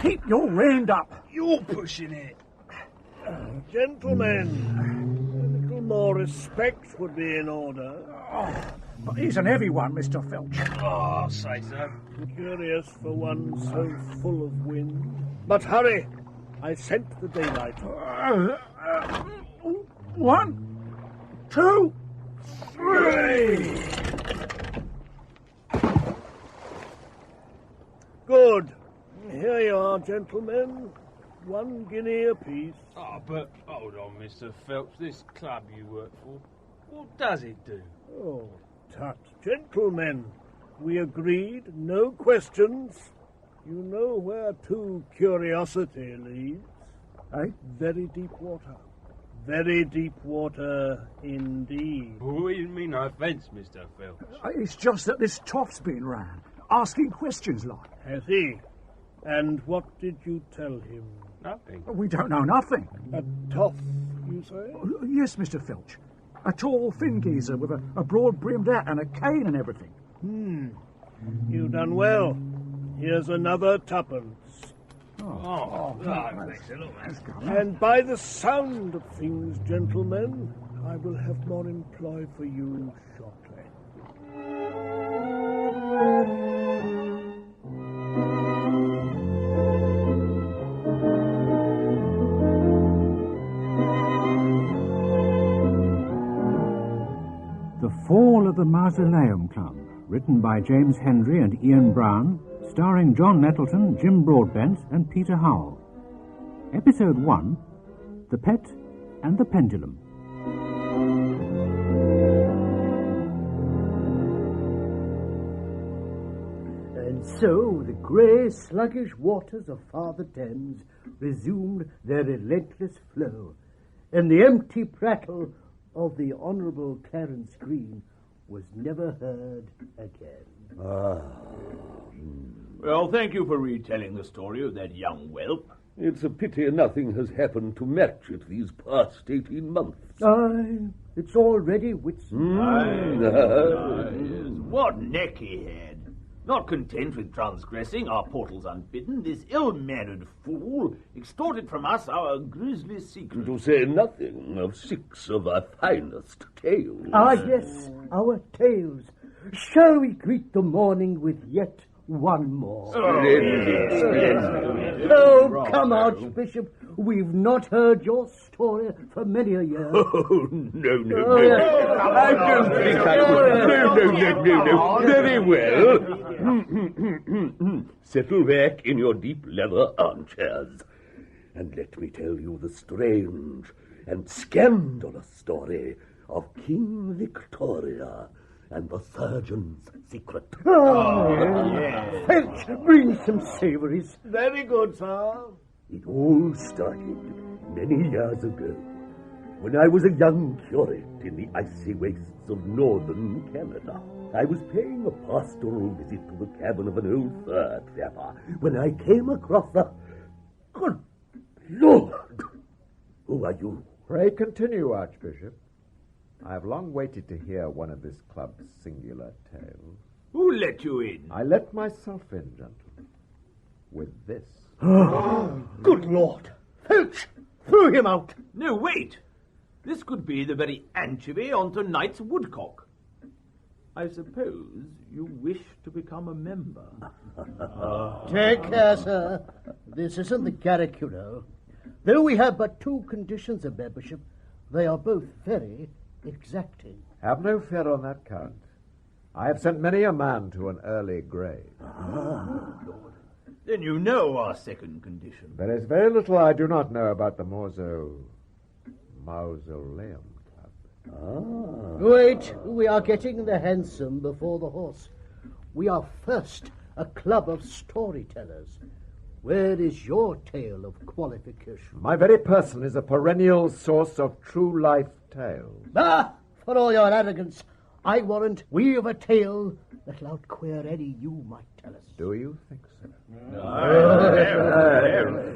keep your hand up. You're pushing it. Gentlemen, a little more respect would be in order. But he's an heavy one, Mr. Filch. Oh, I'll say so. Curious for one so full of wind. But hurry, I scent the daylight. 1, 2, 3. Good. Here you are, gentlemen. 1 guinea apiece. Oh, but hold on, Mr. Phelps. This club you work for, what does it do? Oh, tut. Gentlemen, we agreed, no questions. You know where to curiosity leads. Eh? Very deep water. Very deep water indeed. We mean no offence, Mr. Phelps. It's just that this toff's been round, asking questions like. Has he? And what did you tell him? Nothing. We don't know nothing. A toff, you say? Yes, Mr. Filch. A tall, thin geezer with a broad-brimmed hat and a cane and everything. You've done well. Here's another 2pence. Thanks a lot, man. And by the sound of things, gentlemen, I will have more employ for you shortly. The Fall of the Mausoleum Club, written by James Hendry and Ian Brown, starring John Nettleton, Jim Broadbent and Peter Howell. Episode 1, The Pet and the Pendulum. And so the grey, sluggish waters of Father Thames resumed their relentless flow, and the empty prattle of the Honourable Clarence Green was never heard again. Well, thank you for retelling the story of that young whelp. It's a pity nothing has happened to match it these past 18 months. Aye, it's already Whitsun. What neck he had. Not content with transgressing our portals unbidden, this ill-mannered fool extorted from us our grisly secret. To say nothing of 6 of our finest tales. Ah, yes, our tales. Shall we greet the morning with yet one more? Oh, come, Archbishop. We've not heard your story for many a year. Oh, no. I don't think I would. No. Very well. Settle back in your deep leather armchairs, and let me tell you the strange and scandalous story of King Victoria and the surgeon's secret. Fetch, bring some savouries. Very good, sir. It all started many years ago, when I was a young curate in the icy wastes of northern Canada. I was paying a pastoral visit to the cabin of an old fur trapper when I came across a... Good Lord! Who are you? Pray continue, Archbishop. I have long waited to hear one of this club's singular tales. Who let you in? I let myself in, gentlemen, with this. Good Lord! Filch, throw him out. No, wait. This could be the very anchovy on tonight's woodcock. I suppose you wish to become a member. Take care, sir. This isn't the Garrick, you know. Though we have but 2 conditions of membership, they are both very exacting. Have no fear on that count. I have sent many a man to an early grave. Then you know our second condition. There is very little I do not know about the Mausoleum Club. Wait, we are getting the hansom before the horse. We are first a club of storytellers. Where is your tale of qualification? My very person is a perennial source of true life tales. For all your arrogance, I warrant we have a tale that'll outqueer any you might tell us. Do you think so?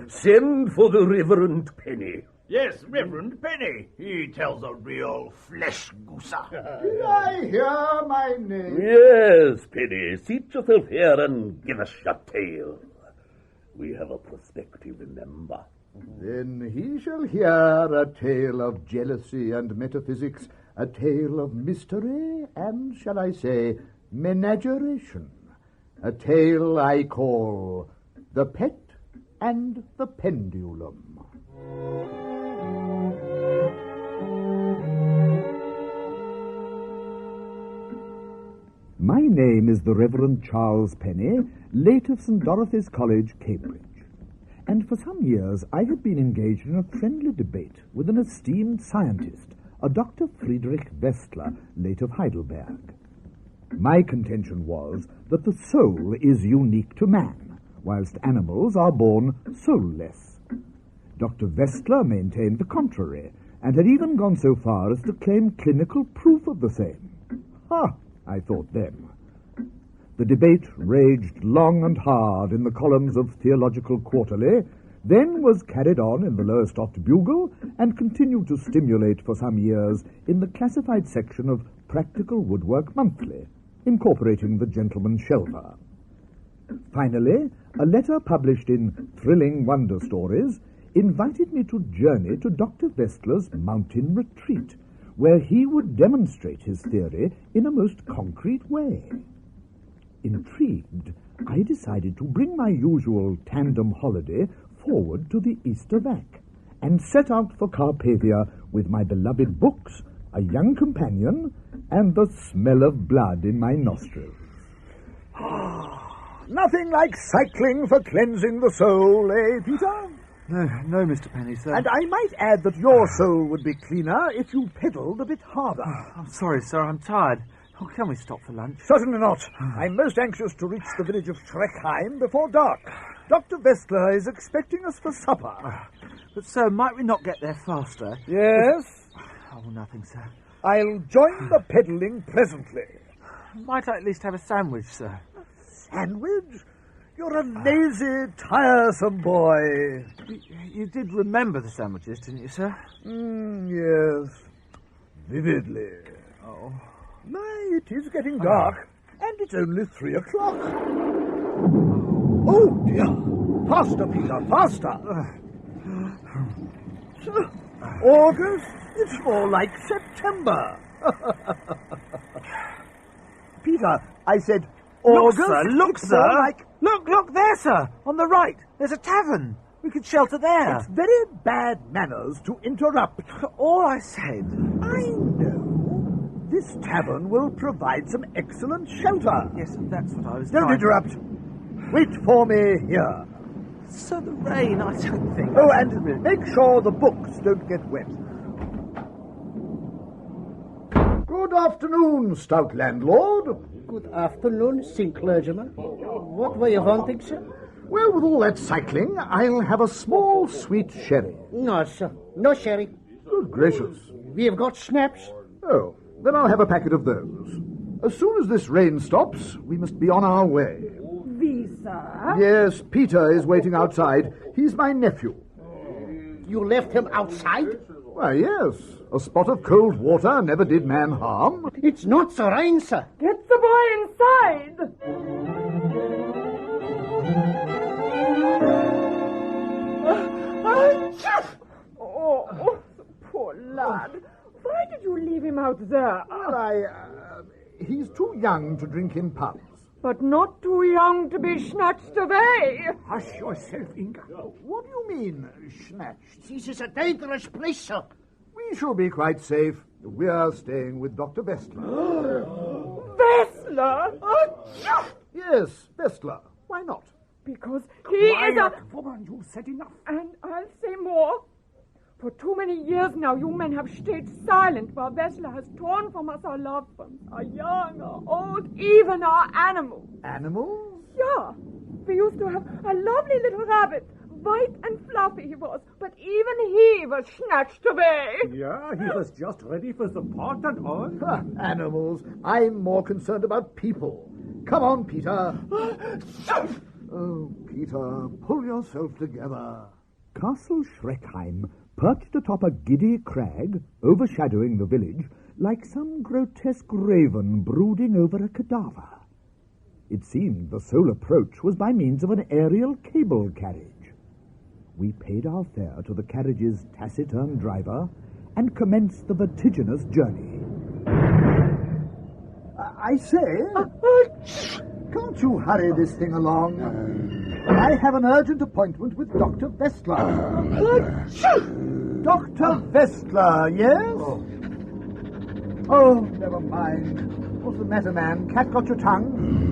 Send for the Reverend Penny. Yes, Reverend Penny. He tells a real flesh gooser. Did I hear my name? Yes, Penny. Seat yourself here and give us your tale. We have a perspective, remember. Then he shall hear a tale of jealousy and metaphysics, a tale of mystery and, shall I say, menageration. A tale I call The Pet and the Pendulum. My name is the Reverend Charles Penny, late of St. Dorothy's College, Cambridge. And for some years I had been engaged in a friendly debate with an esteemed scientist, a Dr. Friedrich Westler, late of Heidelberg. My contention was that the soul is unique to man, whilst animals are born soulless. Dr. Westler maintained the contrary, and had even gone so far as to claim clinical proof of the same. Ha! I thought then. The debate raged long and hard in the columns of Theological Quarterly, then was carried on in the Lowestoft Bugle, and continued to stimulate for some years in the classified section of Practical Woodwork Monthly, incorporating the Gentleman's Shelver. Finally, a letter published in Thrilling Wonder Stories invited me to journey to Dr. Westler's mountain retreat, where he would demonstrate his theory in a most concrete way. Intrigued, I decided to bring my usual tandem holiday forward to the Easter vac, and set out for Carpathia with my beloved books, a young companion, and the smell of blood in my nostrils. Nothing like cycling for cleansing the soul, eh, Peter? No, Mr. Penny, sir. And I might add that your soul would be cleaner if you pedalled a bit harder. I'm sorry, sir, I'm tired. Oh, can we stop for lunch? Certainly not. I'm most anxious to reach the village of Schreckheim before dark. Dr. Westler is expecting us for supper. But, sir, might we not get there faster? Yes? Oh, nothing, sir. I'll join the peddling presently. Might I at least have a sandwich, sir? Sandwich? You're a lazy, tiresome boy. You did remember the sandwiches, didn't you, sir? Yes. Vividly. Oh. My, it is getting dark, and it's only 3 o'clock. Oh, dear. Faster, Peter, faster. August? It's more like September. Peter, I said August. Look, sir. Look there, sir. On the right. There's a tavern. We could shelter there. It's very bad manners to interrupt. All I said. I know. This tavern will provide some excellent shelter. Yes, that's what I was Don't trying interrupt. Wait for me here. So the rain, I don't think... Oh, and make sure the books don't get wet. Good afternoon, stout landlord. Good afternoon, St. Clergyman. What were you wanting, sir? Well, with all that cycling, I'll have a small sweet sherry. No, sir. No sherry. Good gracious. We have got schnapps. Oh, then I'll have a packet of those. As soon as this rain stops, we must be on our way. Visa? Yes, Peter is waiting outside. He's my nephew. You left him outside? Why, yes. A spot of cold water never did man harm. It's not the rain, sir. Get the boy inside. Oh, poor lad. Why did you leave him out there? Well, he's too young to drink in pubs. But not too young to be snatched away. Hush yourself, Inga. What do you mean, snatched? This is a dangerous place, sir. We shall be quite safe. We're staying with Dr. Westler. Westler? Yes, Westler. Why not? Because he is a... Woman, you said enough. And I'll say more. For too many years now, you men have stayed silent while Westler has torn from us our loved ones, our young, our old, even our animals. Animals? Yeah. We used to have a lovely little rabbit. White and fluffy he was, but even he was snatched away. Yeah, he was just ready for the pot and all. Animals. I'm more concerned about people. Come on, Peter. Oh, Peter, pull yourself together. Castle Schreckheim perched atop a giddy crag, overshadowing the village, like some grotesque raven brooding over a cadaver. It seemed the sole approach was by means of an aerial cable carriage. We paid our fare to the carriage's taciturn driver and commenced the vertiginous journey. I say, can't you hurry this thing along? I have an urgent appointment with Dr. Vestler. Dr. Vestler, yes? Oh, never mind. What's the matter, man? Cat got your tongue?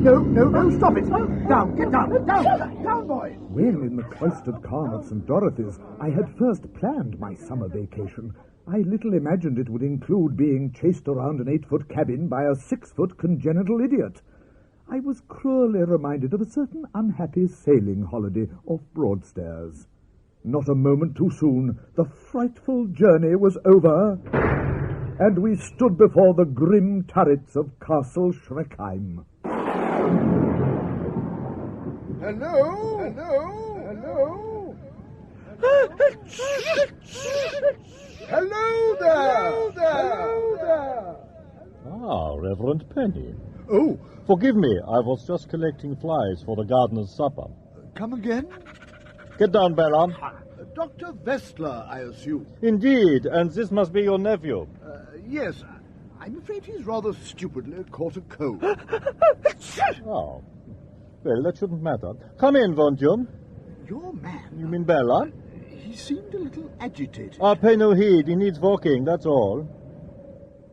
No, stop it. Down, get down, down, boys. When in the cloistered calm of St. Dorothy's I had first planned my summer vacation, I little imagined it would include being chased around an 8-foot cabin by a 6-foot congenital idiot. I was cruelly reminded of a certain unhappy sailing holiday off Broadstairs. Not a moment too soon, the frightful journey was over, and we stood before the grim turrets of Castle Schreckheim. Hello? Hello there! Ah, Reverend Penny. Oh. Forgive me, I was just collecting flies for the gardener's supper. Come again? Get down, Bella. Dr. Vestler, I assume. Indeed, and this must be your nephew. Yes, I'm afraid he's rather stupidly caught a cold. Oh. Well, that shouldn't matter. Come in, won't you? Your man? You mean Bella? He seemed a little agitated. Pay no heed. He needs walking, that's all.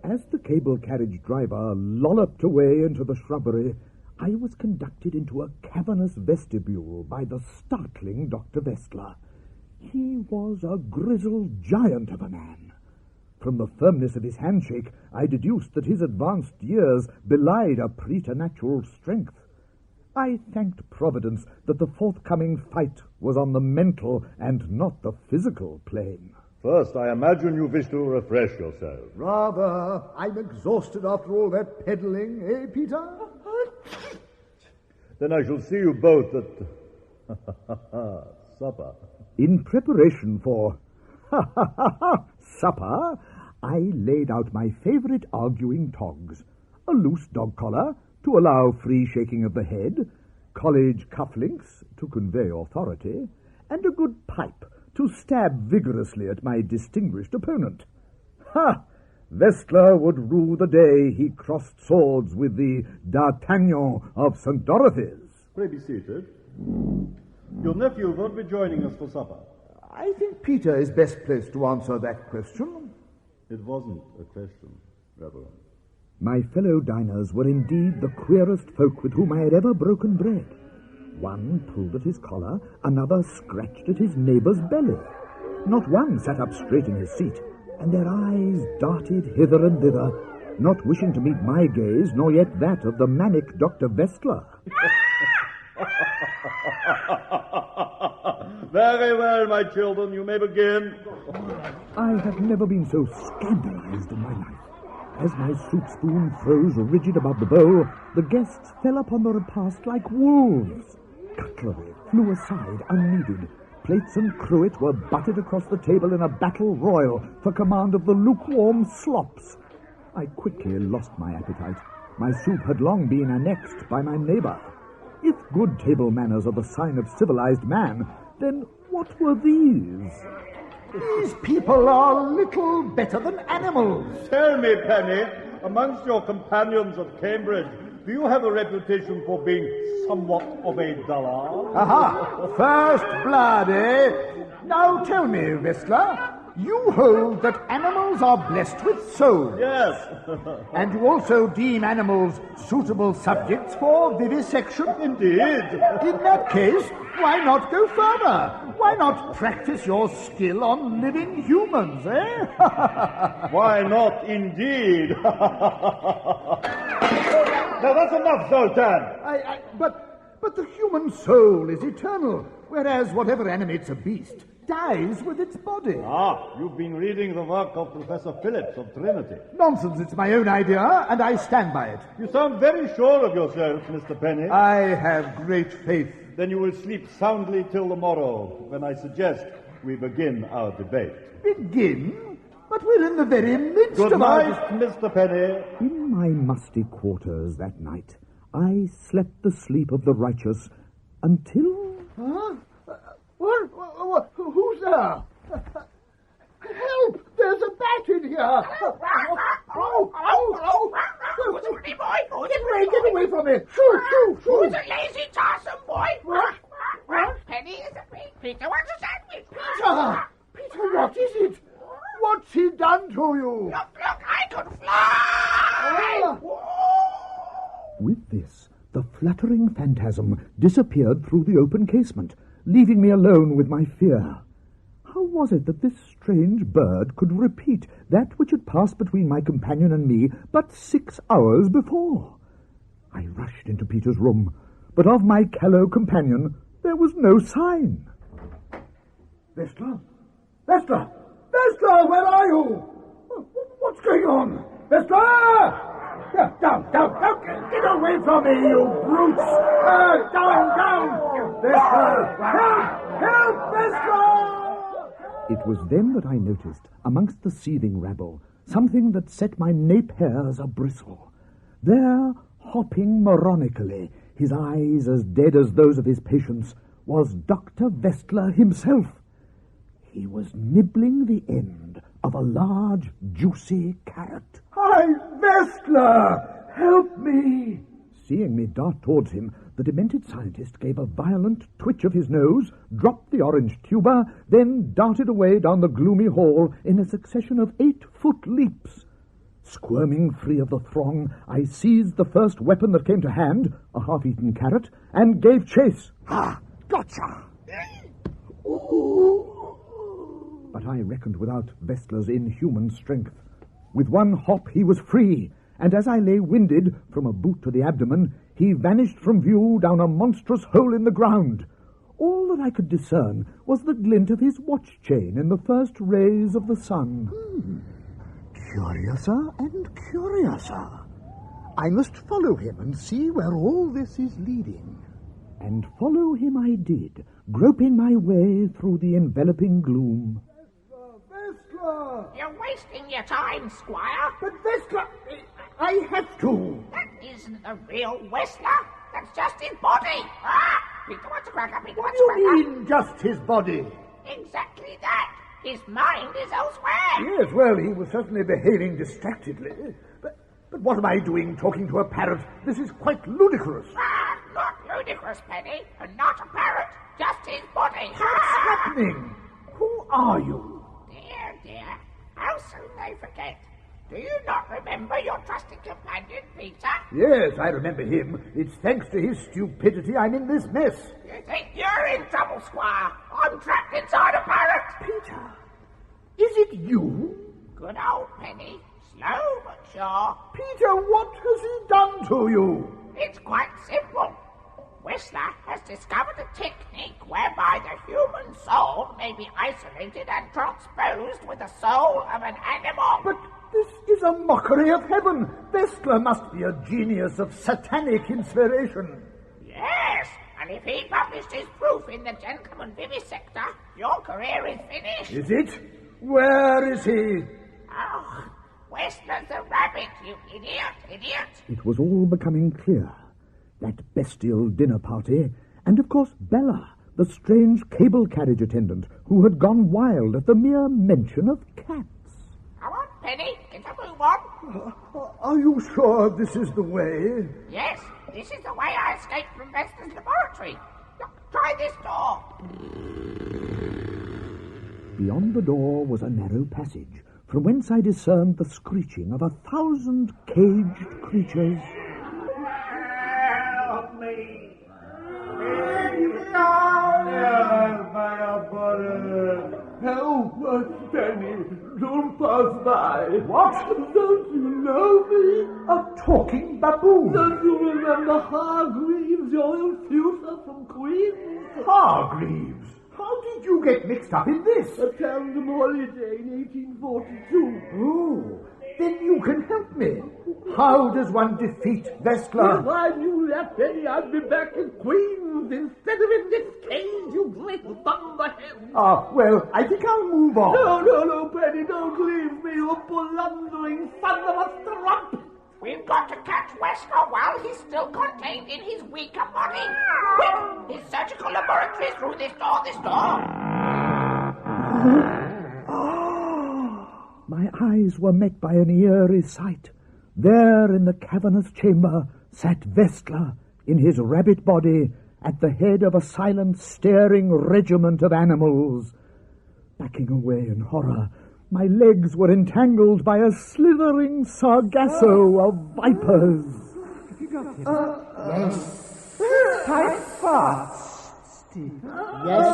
As the cable carriage driver lolloped away into the shrubbery, I was conducted into a cavernous vestibule by the startling Dr. Vestler. He was a grizzled giant of a man. From the firmness of his handshake, I deduced that his advanced years belied a preternatural strength. I thanked Providence that the forthcoming fight was on the mental and not the physical plane. First, I imagine you wish to refresh yourself. Rather. I'm exhausted after all that peddling, eh, Peter? Then I shall see you both at supper. In preparation for supper, I laid out my favorite arguing togs: a loose dog collar to allow free shaking of the head, college cufflinks to convey authority, and a good pipe to stab vigorously at my distinguished opponent. Ha! Vestler would rue the day he crossed swords with the D'Artagnan of St. Dorothy's. Pray be seated. Your nephew won't be joining us for supper. I think Peter is best placed to answer that question. It wasn't a question, Reverend. My fellow diners were indeed the queerest folk with whom I had ever broken bread. One pulled at his collar, another scratched at his neighbour's belly. Not one sat up straight in his seat, and their eyes darted hither and thither, not wishing to meet my gaze, nor yet that of the manic Dr. Vestler. Very well, my children, you may begin. I have never been so scandalized in my life. As my soup spoon froze rigid above the bowl, the guests fell upon the repast like wolves. Cutlery flew aside unneeded. Plates and cruet were butted across the table in a battle royal for command of the lukewarm slops. I quickly lost my appetite. My soup had long been annexed by my neighbour. If good table manners are the sign of civilized man, then what were these? These people are little better than animals. Tell me, Penny, amongst your companions at Cambridge, do you have a reputation for being somewhat of a dullard? Aha! First blood, eh? Now tell me, Vestler, you hold that animals are blessed with souls. Yes. And you also deem animals suitable subjects for vivisection? Indeed. In that case, why not go further? Why not practice your skill on living humans, eh? Why not, indeed? Now that's enough, Zoltan. But the human soul is eternal, whereas whatever animates a beast dies with its body. You've been reading the work of Professor Phillips of Trinity. Nonsense, it's my own idea, and I stand by it. You sound very sure of yourself, Mr. Penny. I have great faith. Then you will sleep soundly till the morrow, when I suggest we begin our debate. Begin? But we're in the very midst Good of our... night, Mr. Penny. In my musty quarters that night, I slept the sleep of the righteous until... Huh? What? Who's there? Help! There's a bat in here! Who's a pretty boy? Get away from me! Shoot! Who's a lazy, tiresome boy? What? Penny is a pig. Peter wants a sandwich. Peter, what is it? What's he done to you? Look, I could fly! With this, the fluttering phantasm disappeared through the open casement, leaving me alone with my fear. How was it that this strange bird could repeat that which had passed between my companion and me but 6 hours before? I rushed into Peter's room, but of my callow companion there was no sign. Vestla, where are you? What's going on? Vestla! Down! Get away from me, you brutes! Down! Vestla! Help, Vestla! It was then that I noticed, amongst the seething rabble, something that set my nape hairs a-bristle. There, hopping moronically, his eyes as dead as those of his patients, was Dr. Vestla himself. He was nibbling the end of a large, juicy carrot. Hi, Vestla! Help me! Seeing me dart towards him, the demented scientist gave a violent twitch of his nose, dropped the orange tuber, then darted away down the gloomy hall in a succession of 8-foot leaps. Squirming free of the throng, I seized the first weapon that came to hand, a half-eaten carrot, and gave chase. Gotcha! But I reckoned without Vestla's inhuman strength. With one hop he was free, and as I lay winded from a boot to the abdomen, he vanished from view down a monstrous hole in the ground. All that I could discern was the glint of his watch chain in the first rays of the sun. Curiouser and curiouser. I must follow him and see where all this is leading. And follow him I did, groping my way through the enveloping gloom. Vestla! You're wasting your time, Squire. But Vestla, I have to. That isn't the real Whistler. That's just his body. Peter wants a cracker. What do you mean, just his body? Exactly that. His mind is elsewhere. Yes, well, he was certainly behaving distractedly. But what am I doing talking to a parrot? This is quite ludicrous. Not ludicrous, Penny, and not a parrot. Just his body. What's happening? Who are you? Dear, how soon they forget. Do you not remember your trusted companion, Peter? Yes, I remember him. It's thanks to his stupidity I'm in this mess. You think you're in trouble, Squire? I'm trapped inside a parrot. Peter, is it you? Good old Penny. Slow but sure. Peter, what has he done to you? It's quite simple. Whistler has discovered a technique whereby the human soul may be isolated and transposed with the soul of an animal. But this is a mockery of heaven. Vestla must be a genius of satanic inspiration. Yes, and if he published his proof in the Gentleman Vivisector, your career is finished. Is it? Where is he? Oh, Whistler's the rabbit, you idiot. It was all becoming clear. That bestial dinner party, and of course Bella, the strange cable carriage attendant who had gone wild at the mere mention of cats. Come on, Penny, get a move on. Are you sure this is the way? Yes, this is the way I escaped from Vester's laboratory. Look, try this door. Beyond the door was a narrow passage, from whence I discerned the screeching of 1,000 caged creatures. Help me! Help us, Penny! Don't pass by! What? Don't you know me? A talking baboon! Don't you remember Hargreaves, your tutor from Queens? Hargreaves? How did you get mixed up in this? A tandem holiday in 1842. Oh, then you can help me. How does one defeat Vestla? If I knew that, Penny, I'd be back in Queens instead of in this cage, you great thunderhead. Well, I think I'll move on. No, Penny, don't leave me, you blundering son of a strumpet. We've got to catch Wesker while he's still contained in his weaker body. Quick! His surgical laboratory is through this door. My eyes were met by an eerie sight. There in the cavernous chamber sat Vestler in his rabbit body at the head of a silent, staring regiment of animals. Backing away in horror, my legs were entangled by a slithering sargasso of vipers. Yes. Tight farts, Steve. Yes,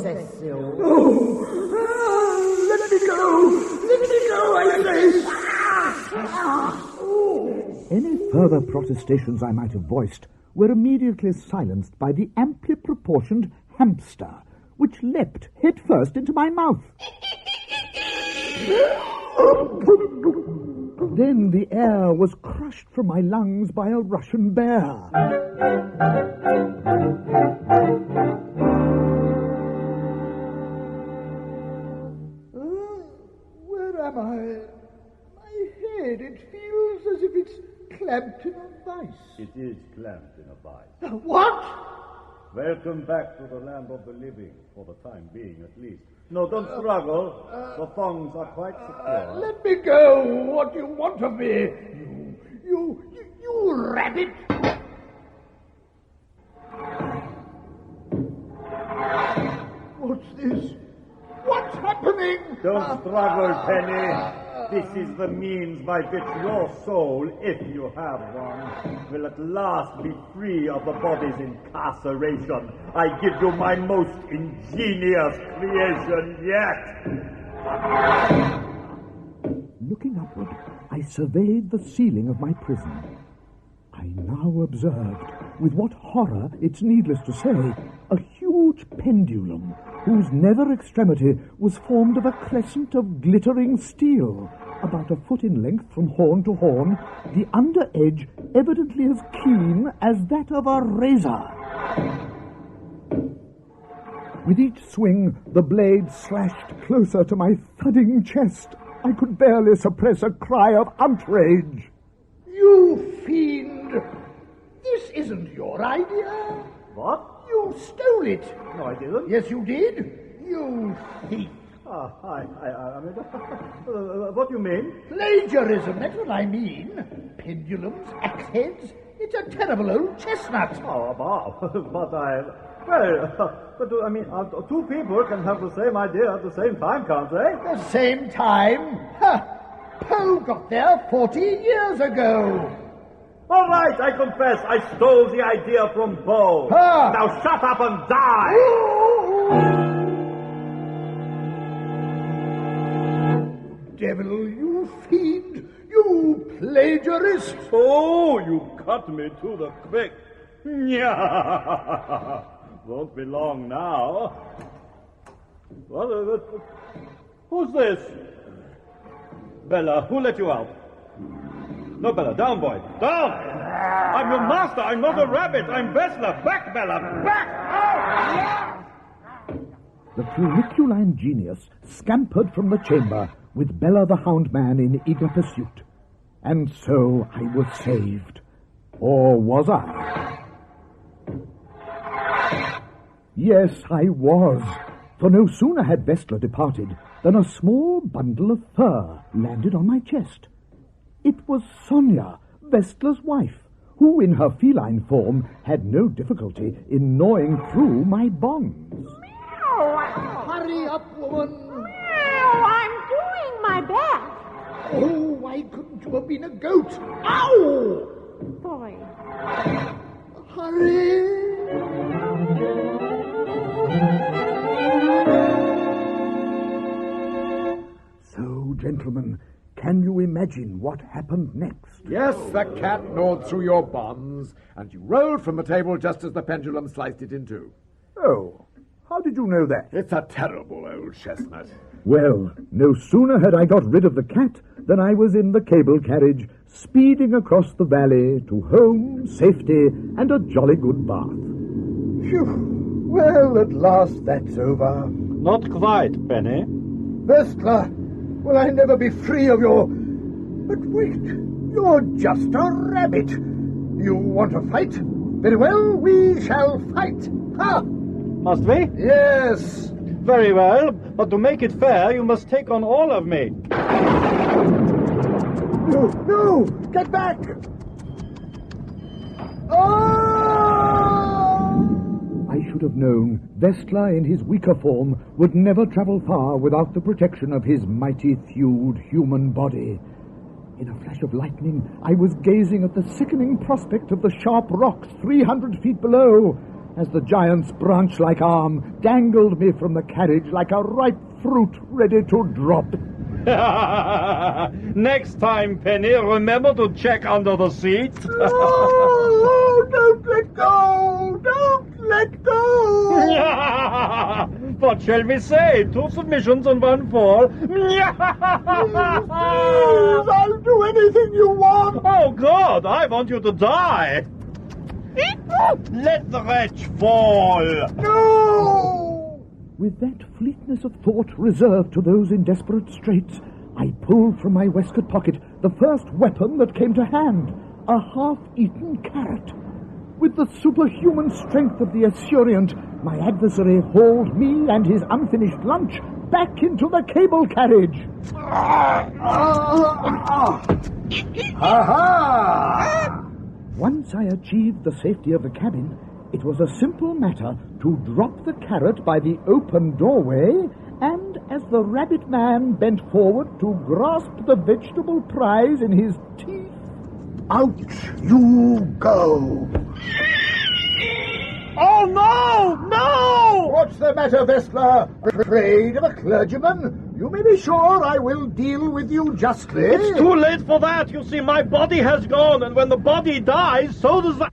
Cecil. Let me go, I say! Any further protestations I might have voiced were immediately silenced by the amply proportioned hamster, which leapt headfirst into my mouth. Then the air was crushed from my lungs by a Russian bear. Where am I? My head, it feels as if it's clamped in a vice. It is clamped in a vice. What? Welcome back to the land of the living, for the time being at least. No, don't struggle. The thongs are quite secure. Let me go. What do you want of me? You rabbit! What's this? What's happening? Don't struggle, Penny. This is the means by which your soul, if you have one, will at last be free of the body's incarceration. I give you my most ingenious creation yet. Looking upward, I surveyed the ceiling of my prison. I now observed, with what horror it's needless to say, a huge pendulum whose nether extremity was formed of a crescent of glittering steel, about a foot in length from horn to horn, the under edge evidently as keen as that of a razor. With each swing, the blade slashed closer to my thudding chest. I could barely suppress a cry of outrage. You fiend! This isn't your idea. What? You stole it. No, I didn't. Yes, you did. You thief. I mean, what do you mean? Plagiarism, that's what I mean. Pendulums, axe heads. It's a terrible old chestnut. Oh, I mean, two people can have the same idea at the same time, can't they? The same time? Ha! Poe got there 40 years ago. All right, I confess, I stole the idea from Poe. Ha! Now shut up and die! Devil, you fiend! You plagiarist! Oh, you cut me to the quick. Nya! Won't be long now. Who's this? Bella, who let you out? No, Bella, down, boy. Down! I'm your master. I'm not a rabbit. I'm Vestler. Back, Bella. Back! The funiculine genius scampered from the chamber with Bella the Hound Man in eager pursuit. And so I was saved. Or was I? Yes, I was. For no sooner had Vestler departed than a small bundle of fur landed on my chest. It was Sonia, Vestler's wife, who in her feline form had no difficulty in gnawing through my bonds. Hurry up, woman! I'm doing my best. Oh, why couldn't you have been a goat? Ow! Boy. Hurry! So, gentlemen, can you imagine what happened next? Yes, the cat gnawed through your bonds, and you rolled from the table just as the pendulum sliced it in two. Oh, how did you know that? It's a terrible old chestnut. Well, no sooner had I got rid of the cat than I was in the cable carriage, speeding across the valley to home, safety, and a jolly good bath. Phew! Well, at last that's over. Not quite, Penny. Vestler, will I never be free of your... But wait, You're just a rabbit. You want to fight? Very well, we shall fight. Ha! Must we? Yes. Very well, but to make it fair, you must take on all of me. No! Get back! Oh! I should have known Vestla in his weaker form would never travel far without the protection of his mighty thewed human body. In a flash of lightning, I was gazing at the sickening prospect of the sharp rocks 300 feet below, as the giant's branch-like arm dangled me from the carriage like a ripe fruit ready to drop. Next time, Penny, remember to check under the seat. Oh, don't let go! Don't let go! What shall we say? 2 submissions and 1 fall. Please, I'll do anything you want. Oh, God, I want you to die. Let the wretch fall. No! With that fleetness of thought reserved to those in desperate straits, I pulled from my waistcoat pocket the first weapon that came to hand, a half-eaten carrot. With the superhuman strength of the Assyrian, my adversary hauled me and his unfinished lunch back into the cable carriage. Ha-ha! Once I achieved the safety of the cabin, it was a simple matter to drop the carrot by the open doorway, and as the rabbit man bent forward to grasp the vegetable prize in his teeth... Out you go! Oh, no! No! What's the matter, Vestla? Afraid of a clergyman? You may be sure I will deal with you justly. It's too late for that. You see, my body has gone, and when the body dies, so does the...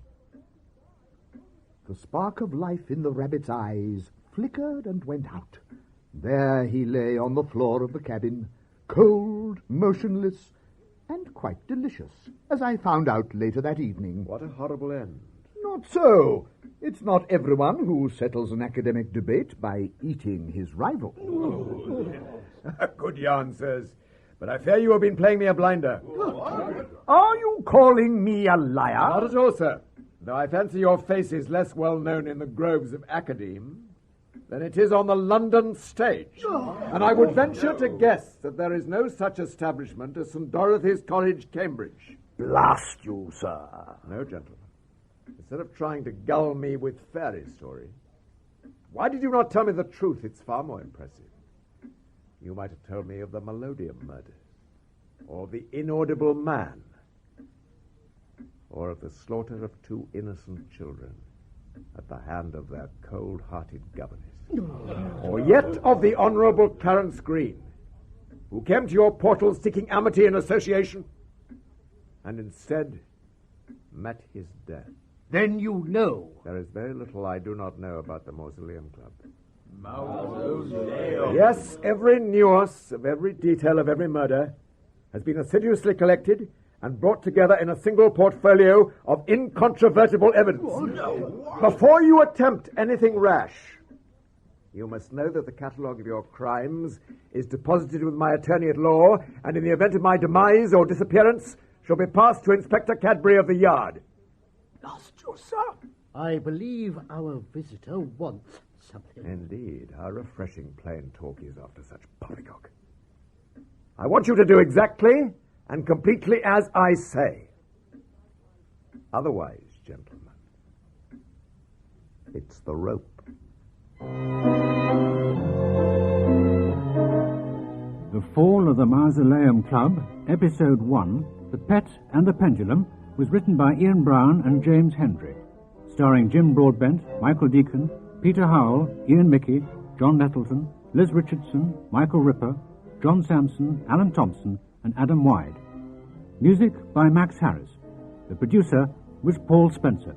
The spark of life in the rabbit's eyes flickered and went out. There he lay on the floor of the cabin, cold, motionless, and quite delicious, as I found out later that evening. What a horrible end. Not so. It's not everyone who settles an academic debate by eating his rival. Good yarn, sirs. But I fear you have been playing me a blinder. Are you calling me a liar? Not at all, sir. Though I fancy your face is less well known in the groves of Academe than it is on the London stage. And I would venture to guess that there is no such establishment as St. Dorothy's College, Cambridge. Blast you, sir. No, gentlemen. Instead of trying to gull me with fairy story, why did you not tell me the truth? It's far more impressive. You might have told me of the Mausoleum murders, or the Inaudible Man, or of the slaughter of 2 innocent children at the hand of their cold-hearted governess. Or yet of the Honourable Clarence Green, who came to your portals seeking amity and association, and instead met his death. Then you know. There is very little I do not know about the Mausoleum Club. Mausoleum. Yes, every nuance of every detail of every murder has been assiduously collected and brought together in a single portfolio of incontrovertible evidence. Oh, no. Before you attempt anything rash, you must know that the catalogue of your crimes is deposited with my attorney at law, and in the event of my demise or disappearance, shall be passed to Inspector Cadbury of the Yard. Lost you, sir. I believe our visitor wants something. Indeed, how refreshing plain talk is after such poppycock. I want you to do exactly and completely as I say. Otherwise, gentlemen, it's the rope. The Fall of the Mausoleum Club, Episode 1, The Pet and the Pendulum, was written by Ian Brown and James Hendry, starring Jim Broadbent, Michael Deacon, Peter Howell, Ian Mickey, John Nettleton, Liz Richardson, Michael Ripper, John Sampson, Alan Thompson, and Adam Wyde. Music by Max Harris. The producer was Paul Spencer.